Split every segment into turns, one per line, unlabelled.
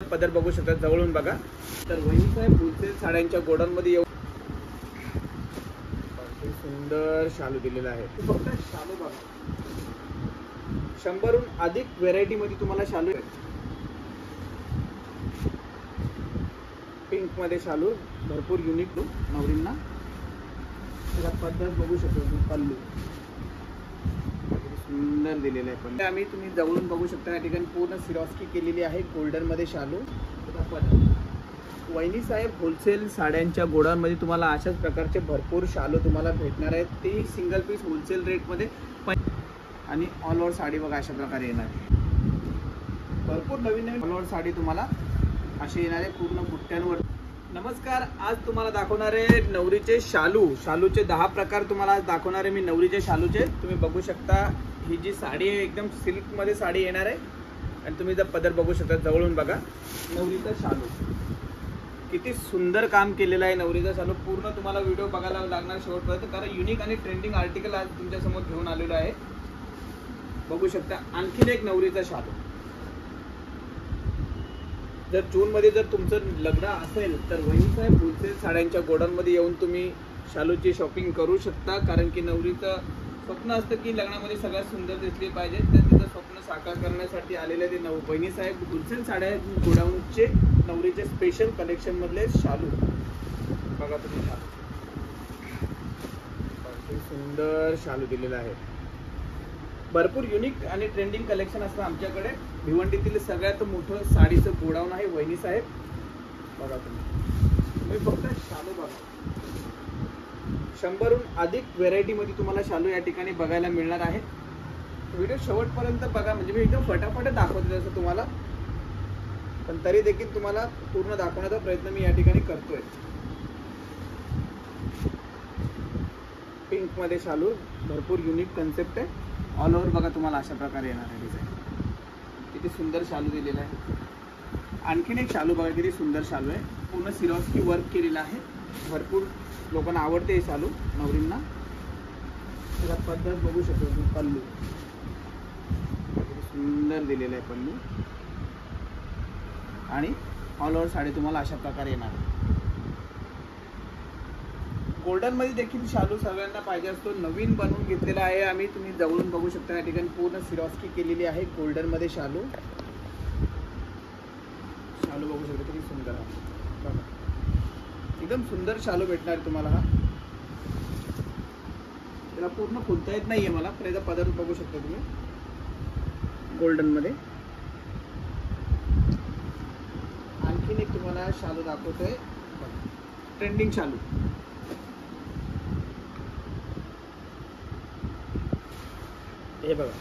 पदर बघू शकता जवळून बघा। तर वहिनी साहेब होलसेल साड्यांच्या गोडाऊनमध्ये येऊन सुंदर शालू दिलेला आहे। फक्त शालू बघा, 100 हून अधिक व्हेरायटी मध्ये तुम्हाला शालू आहे। पिंक मध्ये शालू भरपूर युनिक लुक नवरींना। त्याला पद्धत बघू शकतो, पल्लू सुंदर दिलेला आहे। पण आम्ही तुम्ही जवळून बघू शकता या ठिकाणी पूर्ण सिरॉस्की केलेली आहे गोल्डन मध्ये शालू। वहिनी साहेब होलसेल साड्यांच्या गोडाऊनमध्ये तुम्हाला अशाच प्रकारचे भरपूर शालू तुम्हाला भेटणार आहेत। ते सिंगल पीस होलसेल रेटमध्ये आणि ऑल ओव्हर साडी बघा अशा प्रकारे येणार आहे। भरपूर नवीन नवीन ऑल ओव्हर साडी तुम्हाला असे येणार आहे पूर्ण बुट्ट्यांवर। नमस्कार, आज तुम्हाला दाखवणार आहे नवरीचे शालू। शालूचे 10 प्रकार तुम्हाला आज दाखवणार आहे मी नवरीचे शालूचे। तुम्ही बघू शकता ही जी साडी आहे एकदम सिल्क मध्ये साडी येणार आहे आणि तुम्ही जर पदर बघू शकता जवळून बघा। नवरीचा शालू किती सुंदर काम केलेलं आहे नवरीचा शालू। पूर्ण तुम्हाला व्हिडिओ बघायला लागणार शेवटपर्यंत, कारण युनिक आणि ट्रेंडिंग आर्टिकल आज तुमच्या समोर घेऊन आलेलो आहे। बघू शकता आणखीन एक नवरीचा शालू। जर जून मध्ये जर तुमचं लग्न असेल तर वहिनी साहेब होलसेल साड्यांच्या गोडाऊन मध्ये येऊन तुम्ही शालूची शॉपिंग करू शकता, कारण की नवरीचं स्वप्न असतं की लग्नामध्ये सगळ्यात सुंदर दिसली पाहिजे। तर तिचं स्वप्न साकार करण्यासाठी आलेले ते वहिनी साहेब होलसेल साड्या गोडाऊनचे नवरीचे स्पेशल कलेक्शन मधले शालू बघा तुम्ही। शालू सुंदर शालू दिलेला आहे। भरपूर युनिक आणि ट्रेंडिंग कलेक्शन असतं आमच्याकडे। भिवंडीतील सगळ्यात मोठं साडीचं गोडाऊन आहे वहिनी साहेब। बघा तुम्ही फक्त शालू बघा, 100 हून अधिक व्हेरायटी मध्ये तुम्हाला शालू या ठिकाणी बघायला मिळणार आहे। व्हिडिओ शेवटपर्यंत बघा, म्हणजे मी एकदम फटाफट दाखवते जसं तुम्हाला, पण तरी देखील तुम्हाला पूर्ण दाखवण्याचा प्रयत्न मी या ठिकाणी करतोय। पिंक मध्ये शालू भरपूर युनिक कन्सेप्ट आहे। ऑल ओव्हर बघा तुम्हाला अशा प्रकारे येणार आहे डिझाईन। किती सुंदर शालू दिलेला आहे। आणखीन एक शालू बघा, किती सुंदर शालू आहे। पूर्ण सिरॉस्की वर्क केलेला आहे। भरपूर लोकांना आवडते हे शालू नवरींना। त्याला पद्धत बघू शकतो, पल्लू सुंदर दिलेला आहे पल्लू आणि ऑल ओव्हर साडी तुम्हाला अशा प्रकारे येणार आहे। गोल्डन मध्ये देखील शालू सगळ्यांना पाहिजे असतो, नवीन बनवून घेतलेला आहे आम्ही। तुम्ही जवळून बघू शकता या ठिकाणी पूर्ण सिरॉस्की केलेली आहे गोल्डन मध्ये शालू। शालू बघू शकता किती सुंदर आहे बघा, एकदम सुंदर शालू भेटणार तुम्हाला। हा त्याला पूर्ण खोलता येत नाहीये मला, पण याचा पदर बघू शकता तुम्ही गोल्डन मध्ये। आणखीन एक तुम्हाला शालू दाखवतोय, ट्रेंडिंग शालू। हे बघा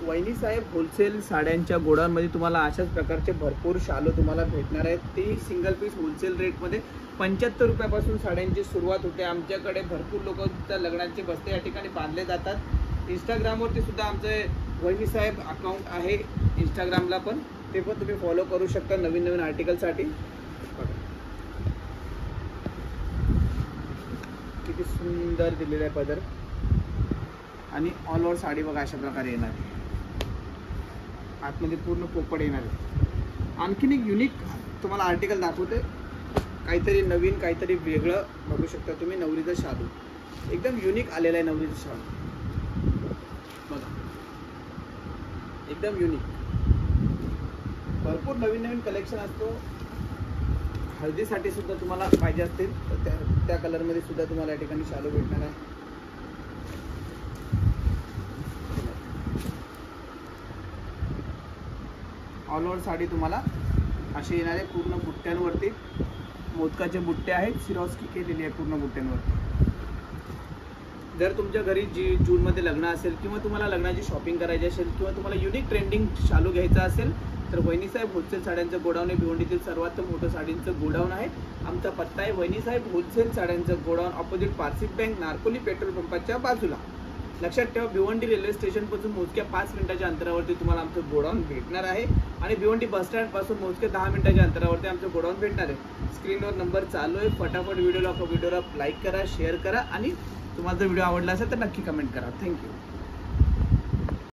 वहिनी साहेब होलसेल साड्यांच्या गोडाऊनमध्ये तुम्हाला अशाच प्रकारचे भरपूर शालू तुम्हाला भेटणार आहेत। ते सिंगल पीस होलसेल रेटमध्ये 75 रुपयापासून साड्यांची सुरुवात होते। आमच्याकडे भरपूर लोकांच्या लग्नाचे बस्ते या ठिकाणी बांधले जातात। इंस्टाग्रामवरती सुद्धा आमचे वहिनी साहेब अकाउंट आहे इंस्टाग्रामला पण, ते पण तुम्ही फॉलो करू शकता नवीन नवीन आर्टिकलसाठी। किती सुंदर दिलेला आहे पदर आणि ऑल ओव्हर साडी बघा अशा प्रकारे येणार आहे। आतमध्ये पूर्ण पोपड येणार आहे। आणखीन एक युनिक तुम्हाला आर्टिकल दाखवते, काहीतरी नवीन काहीतरी वेगळं बघू शकता तुम्ही। नवरीचा शालू एकदम युनिक आलेला आहे। नवरीचा शालू बघा एकदम युनिक। भरपूर नवीन नवीन कलेक्शन असतो। हळदीसाठी सुद्धा तुम्हाला पाहिजे असतील तर त्या कलर मध्ये सुद्धा तुम्हाला या ठिकाणी शालू भेटणार आहे। ऑल ओव्हर साडी तुम्हाला अशी येणार आहे पूर्ण बुट्ट्यांवरती। मोदकाचे बुट्टे आहेत, सिरॉस्की केलेली आहे पूर्ण बुट्ट्यांवरती। जर तुमच्या घरी जून मध्ये लग्न असेल किंवा तुम्हाला लग्नाची शॉपिंग करायची असेल किंवा तुम्हाला युनिक ट्रेंडिंग शालू घ्यायचा असेल तर वहिनी साहेब होलसेल साड्यांचं गोडाऊन आहे। भिवंडीतील सर्वात मोठं साडींचं गोडाऊन आहे। आमचा पत्ता आहे वहिनी साहेब होलसेल साड्यांचं godown, opposite Parsi bank, Narkoli petrol पंपाच्या बाजूला। लक्षात ठेवा, भिवंडी रेल्वे स्टेशन पासून मोजक्या 5 मिनिटाच्या अंतरावरती तुम्हाला आमचं गोडाऊन भेटणार आहे आणि भिवंडी बस स्टँड पासून मोजक्या 10 मिनिटाच्या अंतरावरती आमचं गोडाऊन भेटणार आहे। स्क्रीनवर नंबर चालू आहे, फटाफट व्हिडिओला लाईक करा, शेअर करा आणि तुम्हाला जर व्हिडिओ आवडला असेल तर नक्की कमेंट करा। थँक्यू।